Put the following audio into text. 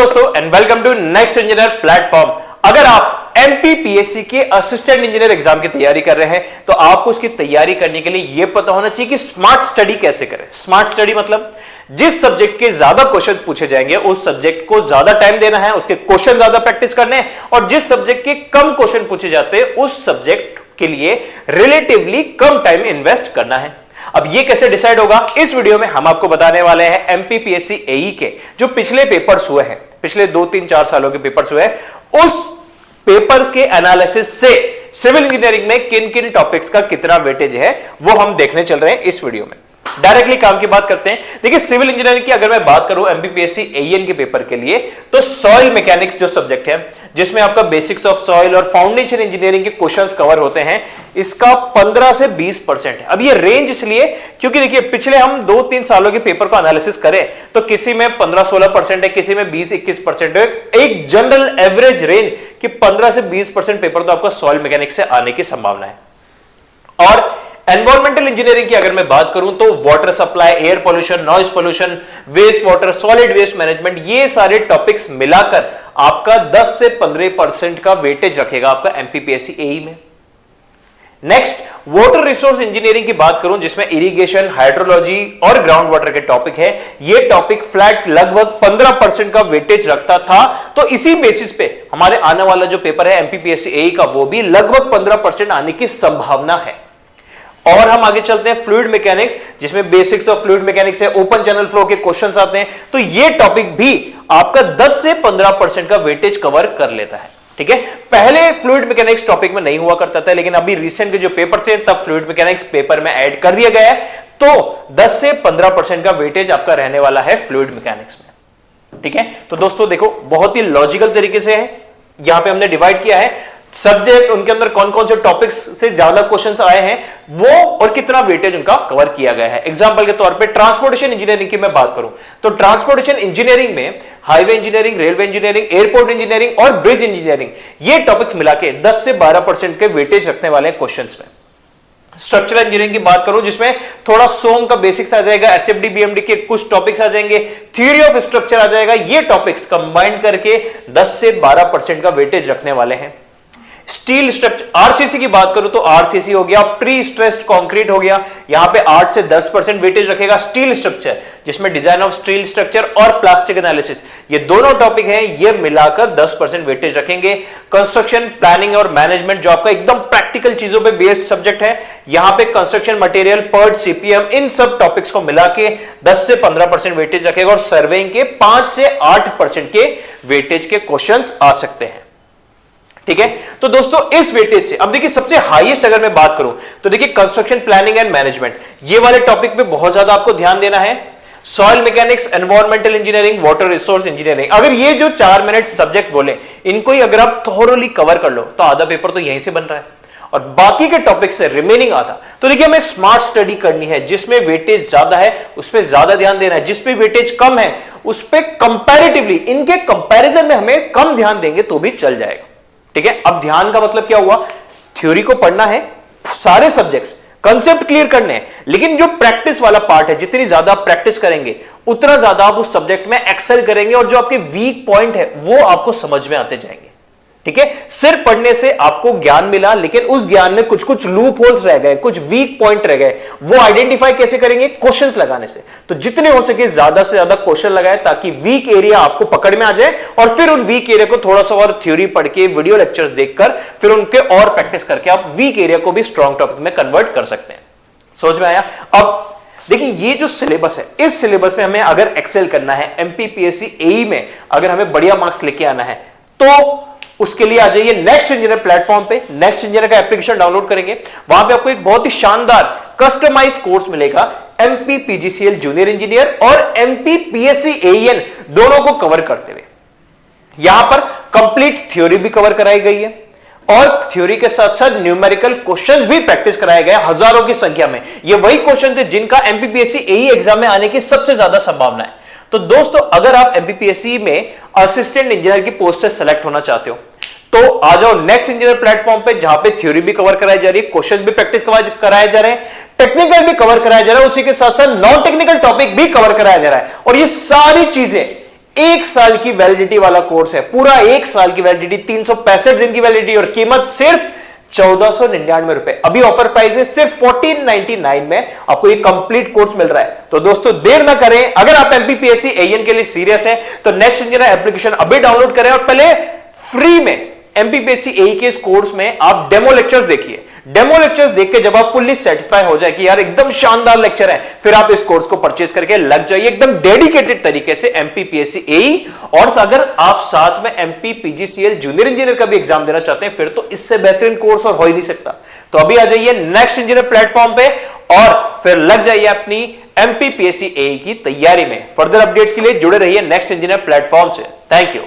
दोस्तों and welcome to next engineer platform. अगर आप एमपीपीएससी के असिस्टेंट इंजीनियर एग्जाम की तैयारी कर रहे हैं तो आपको उसकी तैयारी करने के लिए यह पता होना चाहिए कि स्मार्ट स्टडी कैसे करें। स्मार्ट स्टडी मतलब जिस सब्जेक्ट के ज्यादा क्वेश्चन पूछे जाएंगे उस सब्जेक्ट को ज्यादा टाइम देना है, उसके क्वेश्चन ज्यादा प्रैक्टिस करने हैं, और जिस सब्जेक्ट के कम क्वेश्चन पूछे जाते हैं उस सब्जेक्ट के लिए रिलेटिवली कम टाइम इन्वेस्ट करना है। अब ये कैसे डिसाइड होगा, इस वीडियो में हम आपको बताने वाले हैं एमपीपीएससी एई के जो पिछले पेपर्स हुए हैं, पिछले 2-3-4 सालों के पेपर्स हुए हैं, उस पेपर्स के एनालिसिस से सिविल इंजीनियरिंग में किन किन टॉपिक्स का कितना वेटेज है वो हम देखने चल रहे हैं इस वीडियो में। डायरेक्टली काम की बात करते हैं। देखिए सिविल इंजीनियरिंग की अगर मैं बात करूं एमपीपीएससी एईएन के पेपर के लिए तो सॉइल मैकेनिक्स जो सब्जेक्ट है जिसमें आपका बेसिक्स ऑफ सॉइल और फाउंडेशन इंजीनियरिंग के क्वेश्चंस कवर होते हैं, इसका 15 से 20% है। अब ये रेंज इसलिए क्योंकि देखिए पिछले हम 2-3 सालों के पेपर को एनालिसिस करें तो किसी में 15-16% है, किसी में 20-21% है। एक जनरल एवरेज रेंज कि 15 से 20% पेपर तो आपका सॉइल मैकेनिक्स से आने की संभावना है। और एनवायरमेंटल इंजीनियरिंग की अगर मैं बात करूं तो water supply, air pollution, noise pollution, waste water, solid waste management, ये सारे टॉपिक्स मिलाकर आपका 10 से 15% का वेटेज रखेगा आपका एमपीपीएससी एई में। नेक्स्ट वाटर रिसोर्स इंजीनियरिंग की बात करूं जिसमें इरिगेशन, हाइड्रोलॉजी और ग्राउंड वाटर के टॉपिक है, ये टॉपिक फ्लैट लगभग 15% का वेटेज रखता था। तो इसी बेसिस पे हमारे आने वाला जो पेपर है एमपीपीएससी एई का वो भी लगभग 15% आने की संभावना है। और हम आगे चलते हैं फ्लूइड मैकेनिक्स जिसमें बेसिक्स ऑफ फ्लूइड मैकेनिक्स है, ओपन चैनल फ्लो के क्वेश्चंस आते हैं, तो ये टॉपिक भी आपका 10 से 15% का वेटेज कवर कर लेता है। ठीक है, पहले फ्लूइड मैकेनिक्स टॉपिक में नहीं हुआ करता था, लेकिन अभी रिसेंट के जो पेपर से तब फ्लूइड मैकेनिक्स पेपर में ऐड कर दिया गया है, तो 10 से 15% का वेटेज आपका रहने वाला है फ्लूइड मैकेनिक्स में। ठीक है, तो दोस्तों देखो बहुत ही लॉजिकल तरीके से है, यहां पे हमने डिवाइड किया है सब्जेक्ट, उनके अंदर कौन कौन से टॉपिक्स से ज्यादा क्वेश्चंस आए हैं वो और कितना वेटेज उनका कवर किया गया है। एग्जांपल के तौर पे ट्रांसपोर्टेशन इंजीनियरिंग की मैं बात करूं तो ट्रांसपोर्टेशन इंजीनियरिंग में highway engineering, railway engineering, airport engineering और ब्रिज इंजीनियरिंग, ये टॉपिक्स मिला के 10 से 12% के वेटेज रखने वाले हैं क्वेश्चंस में। स्ट्रक्चरल इंजीनियरिंग की बात करूं जिसमें थोड़ा सोम का बेसिक्स आ जाएगा, एसएफडी बीएमडी के कुछ टॉपिक्स आ जाएंगे, थ्योरी ऑफ स्ट्रक्चर आ जाएगा, ये टॉपिक्स कंबाइन करके 10 से 12% का वेटेज रखने वाले हैं। स्टील स्ट्रक्चर आरसीसी की बात करूं तो आरसीसी हो गया, प्री स्ट्रेस्ड कंक्रीट हो गया, यहां पे 8 से 10% वेटेज रखेगा। स्टील स्ट्रक्चर जिसमें डिजाइन ऑफ स्टील स्ट्रक्चर और प्लास्टिक एनालिसिस, ये दोनों टॉपिक हैं, ये मिलाकर 10% वेटेज रखेंगे। कंस्ट्रक्शन प्लानिंग और मैनेजमेंट जो आपका एकदम प्रैक्टिकल चीजों पे बेस्ड सब्जेक्ट है, यहां पे कंस्ट्रक्शन मटेरियल, पर्ट, सीपीएम, इन सब टॉपिक्स को मिला के 10 से 15% वेटेज रखेगा। और सर्वेइंग के 5 से 8% के वेटेज के क्वेश्चंस आ सकते हैं। ठीक है, तो दोस्तों इस वेटेज से अब देखिए सबसे हाईएस्ट अगर मैं बात करूं तो देखिए कंस्ट्रक्शन प्लानिंग एंड मैनेजमेंट, ये वाले टॉपिक पे बहुत ज्यादा आपको ध्यान देना है। Soil mechanics, environmental engineering, water resource engineering, अगर ये जो 4 मिनट सब्जेक्ट्स बोले इनको ही अगर आप थोरोली कवर कर लो तो आधा पेपर तो यहीं से बन रहा है और बाकी के टॉपिक से रिमेनिंग आधा। तो देखिए हमें स्मार्ट स्टडी करनी है, जिसमें वेटेज ज्यादा है उस पर ज्यादा ध्यान देना है, जिसपे वेटेज कम है उस पर कंपैरेटिवली इनके कंपैरिजन में हमें कम ध्यान देंगे तो भी चल जाएगा। ठीक है, अब ध्यान का मतलब क्या हुआ, थ्योरी को पढ़ना है, सारे सब्जेक्ट्स कंसेप्ट क्लियर करने हैं, लेकिन जो प्रैक्टिस वाला पार्ट है जितनी ज्यादा प्रैक्टिस करेंगे उतना ज्यादा आप उस सब्जेक्ट में एक्सेल करेंगे और जो आपके वीक पॉइंट है वो आपको समझ में आते जाएंगे। ठीक है, सिर्फ पढ़ने से आपको ज्ञान मिला लेकिन उस ज्ञान में कुछ कुछ लूप होल्स रह गए, कुछ वीक पॉइंट रह गए, वो आइडेंटिफाई कैसे करेंगे, क्वेश्चंस लगाने से। तो जितने हो सके ज्यादा से ज्यादा क्वेश्चन लगाए ताकि वीक एरिया आपको पकड़ में आ जाए और फिर उन वीक एरिया को थोड़ा सा और थ्योरी पढ़ के, वीडियो लेक्चर्स देखकर, फिर उनके और प्रैक्टिस करके आप वीक एरिया को भी स्ट्रॉन्ग टॉपिक में कन्वर्ट कर सकते हैं। समझ में आया? अब देखिए ये जो सिलेबस है, इस सिलेबस में हमें अगर एक्सेल करना है एमपीपीएससी एई में, अगर हमें बढ़िया मार्क्स लेके आना है तो उसके लिए आ जाइए नेक्स्ट इंजीनियर प्लेटफॉर्म पे। नेक्स्ट इंजीनियर का एप्लीकेशन डाउनलोड करेंगे, वहां पे आपको एक बहुत ही शानदार कस्टमाइज्ड कोर्स मिलेगा एमपीपीजीसीएल जूनियर इंजीनियर और एमपीपीएससी एईएन दोनों को कवर करते हुए। यहां पर कंप्लीट थ्योरी भी कवर कराई गई है और थ्योरी के साथ साथ न्यूमेरिकल क्वेश्चंस भी प्रैक्टिस कराए गए हजारों की संख्या में। ये वही क्वेश्चंस है जिनका एमपीपीएससी एई एग्जाम में आने की सबसे ज्यादा संभावना है। तो दोस्तों अगर आप एमपीपीएससी में असिस्टेंट इंजीनियर की पोस्ट से सेलेक्ट होना चाहते हो तो आ जाओ नेक्स्ट इंजीनियर प्लेटफॉर्म पे, जहां पे थ्योरी भी कवर कराई जा रही है, क्वेश्चन भी प्रैक्टिस कराए जा रहे हैं, टेक्निकल भी कवर कराया जा रहा है, उसी के साथ साथ नॉन टेक्निकल टॉपिक भी कवर कराया जा रहा है। और ये सारी चीजें 1 साल की वैलिडिटी वाला कोर्स है, पूरा 1 साल की वैलिडिटी, 365 दिन की वैलिडिटी, और कीमत सिर्फ 1499 रुपए। अभी ऑफर प्राइस है सिर्फ 1499 में आपको ये कंप्लीट कोर्स मिल रहा है। तो दोस्तों देर ना करें, अगर आप एमपीपीएससी एएन के लिए सीरियस हैं तो नेक्स्ट इंजीनियर एप्लीकेशन अभी डाउनलोड करें और पहले फ्री में एमपीपीएससी एई के इस कोर्स में आप डेमो लेक्चर्स देखिए। डेमो लेक्चर्स देख के जब आप फुल्ली सेटिस्फाई हो जाए कि यार एकदम शानदार लेक्चर है, फिर आप इस कोर्स को परचेज करके लग जाइए एकदम डेडिकेटेड तरीके से एमपीपीएससी एई। और अगर आप साथ में एमपीपीजीसीएल जूनियर इंजीनियर का भी एग्जाम देना चाहते हैं, फिर तो इससे बेहतरीन कोर्स और हो ही नहीं सकता। तो अभी आ जाइए नेक्स्ट इंजीनियर प्लेटफॉर्म पे और फिर लग जाइए अपनी एमपीपीएससी एई की तैयारी में। फर्दर अपडेट्स के लिए जुड़े रहिए नेक्स्ट इंजीनियर प्लेटफॉर्म से। Thank you.